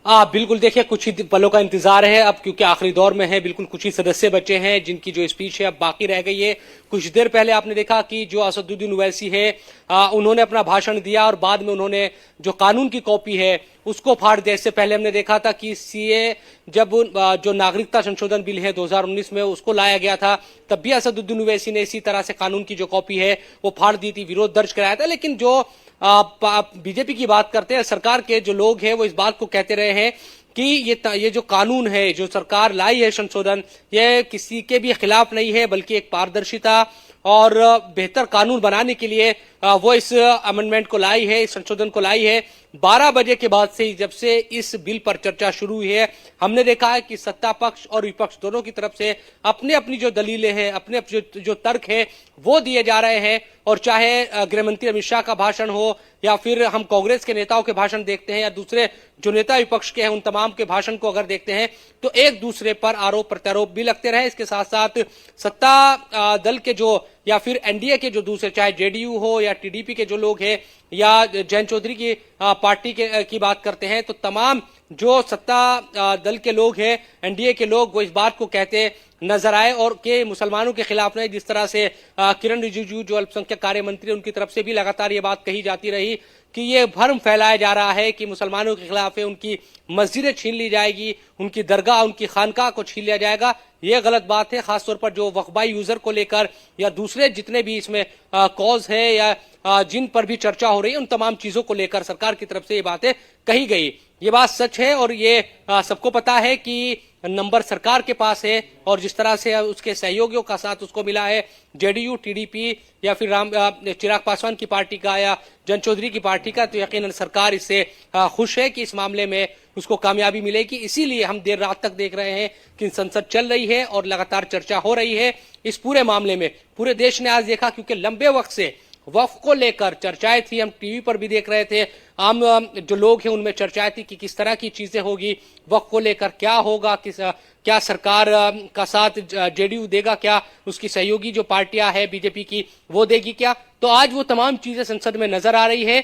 बिल्कुल देखिए, कुछ ही पलों का इंतजार है अब, क्योंकि आखिरी दौर में है। बिल्कुल कुछ ही सदस्य बचे हैं जिनकी जो स्पीच है अब बाकी रह गई है। कुछ देर पहले आपने देखा कि जो असदुद्दीन ओवैसी है उन्होंने अपना भाषण दिया और बाद में उन्होंने जो कानून की कॉपी है उसको फाड़ दिया। इससे पहले हमने देखा था कि सीए जब जो नागरिकता संशोधन बिल है 2019 में उसको लाया गया था, तब भी असदुद्दीन ओवैसी ने इसी तरह से कानून की जो कॉपी है वो फाड़ दी थी, विरोध दर्ज कराया था। लेकिन जो बीजेपी की बात करते हैं, सरकार के जो लोग हैं वो इस बात को कहते रहे हैं कि ये जो कानून है, जो सरकार लाई है संशोधन, ये किसी के भी खिलाफ नहीं है, बल्कि एक पारदर्शिता और बेहतर कानून बनाने के लिए वो इस अमेंडमेंट को लाई है, इस संशोधन को लाई है। 12 बजे के बाद से जब से इस बिल पर चर्चा शुरू हुई है, हमने देखा है कि सत्ता पक्ष और विपक्ष दोनों की तरफ से अपने अपनी जो दलीलें हैं, अपने जो तर्क है वो दिए जा रहे हैं। और चाहे गृहमंत्री अमित शाह का भाषण हो या फिर हम कांग्रेस के नेताओं के भाषण देखते हैं या दूसरे जो नेता विपक्ष के हैं उन तमाम के भाषण को अगर देखते हैं तो एक दूसरे पर आरोप प्रत्यारोप भी लगते रहे। इसके साथ साथ सत्ता दल के जो या फिर एनडीए के जो दूसरे, चाहे जेडीयू हो या टीडीपी के जो लोग हैं या जयंत चौधरी की पार्टी की बात करते हैं, तो तमाम जो सत्ता दल के लोग हैं, एनडीए के लोग, वो इस बात को कहते नजर आए और के मुसलमानों के खिलाफ नहीं। जिस तरह से किरण रिजिजू जो अल्पसंख्यक कार्य मंत्री, उनकी तरफ से भी लगातार ये बात कही जाती रही कि ये भ्रम फैलाया जा रहा है कि मुसलमानों के खिलाफ है, उनकी मस्जिदें छीन ली जाएगी, उनकी दरगाह, उनकी खानकाह को छीन लिया जाएगा। ये गलत बात है, खासतौर पर जो वक्फबाई यूजर को लेकर या दूसरे जितने भी इसमें कॉज है या जिन पर भी चर्चा हो रही है, उन तमाम चीजों को लेकर सरकार की तरफ से ये बातें कही गई। ये बात सच है और ये सबको पता है कि नंबर सरकार के पास है और जिस तरह से उसके सहयोगियों का साथ उसको मिला है, जेडीयू, टीडीपी या फिर चिराग पासवान की पार्टी का या जयंत चौधरी की पार्टी का, तो यकीनन सरकार इससे खुश है कि इस मामले में उसको कामयाबी मिलेगी। इसीलिए हम देर रात तक देख रहे हैं कि संसद चल रही है और लगातार चर्चा हो रही है इस पूरे मामले में। पूरे देश ने आज देखा, क्योंकि लंबे वक्त से वक्फ को लेकर चर्चाएं थी, हम टीवी पर भी देख रहे थे, आम जो लोग हैं उनमें चर्चाएं थी कि किस तरह की चीजें होगी, वक्फ को लेकर क्या होगा, क्या सरकार का साथ जेडीयू देगा, क्या उसकी सहयोगी जो पार्टियां हैं बीजेपी की वो देगी क्या। तो आज वो तमाम चीजें संसद में नजर आ रही है,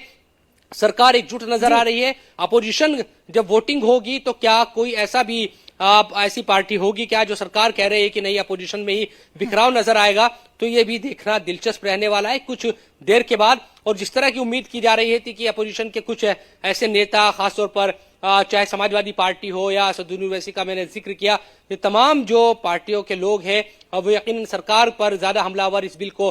सरकार एकजुट नजर आ रही है। अपोजिशन जब वोटिंग होगी तो क्या कोई ऐसा भी ऐसी पार्टी होगी क्या जो सरकार कह रही है कि नहीं, अपोजिशन में ही बिखराव नजर आएगा, तो ये भी देखना दिलचस्प रहने वाला है कुछ देर के बाद। और जिस तरह की उम्मीद की जा रही थी कि अपोजिशन के कुछ ऐसे नेता, खासतौर पर चाहे समाजवादी पार्टी हो या असदुद्दीन ओवैसी का मैंने जिक्र किया, ये तमाम जो पार्टियों के लोग हैं वो यकीनन सरकार पर ज्यादा हमलावर इस बिल को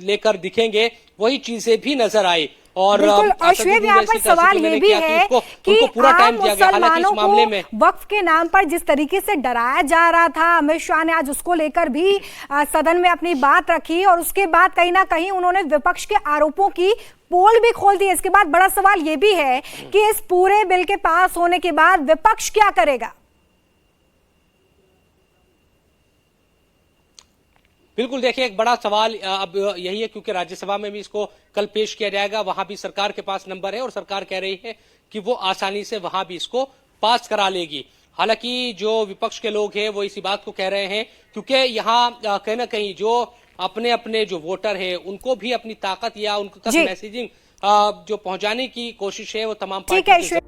लेकर दिखेंगे, वही चीजें भी नजर आई। और श्वेत, यहाँ पर सवाल ये भी है कि आम मुसलमानों को वक्फ के नाम पर जिस तरीके से डराया जा रहा था, अमित शाह ने आज उसको लेकर भी सदन में अपनी बात रखी और उसके बाद कहीं ना कहीं उन्होंने विपक्ष के आरोपों की पोल भी खोल दी। इसके बाद बड़ा सवाल ये भी है कि इस पूरे बिल के पास होने के बाद विपक्ष क्या करेगा। बिल्कुल देखिए, एक बड़ा सवाल अब यही है, क्योंकि राज्यसभा में भी इसको कल पेश किया जाएगा, वहां भी सरकार के पास नंबर है और सरकार कह रही है कि वो आसानी से वहां भी इसको पास करा लेगी। हालांकि जो विपक्ष के लोग हैं वो इसी बात को कह रहे हैं, क्योंकि यहाँ कहीं ना कहीं जो अपने अपने जो वोटर है उनको भी अपनी ताकत या उनको तक मैसेजिंग जो पहुंचाने की कोशिश है वो तमाम पार्टी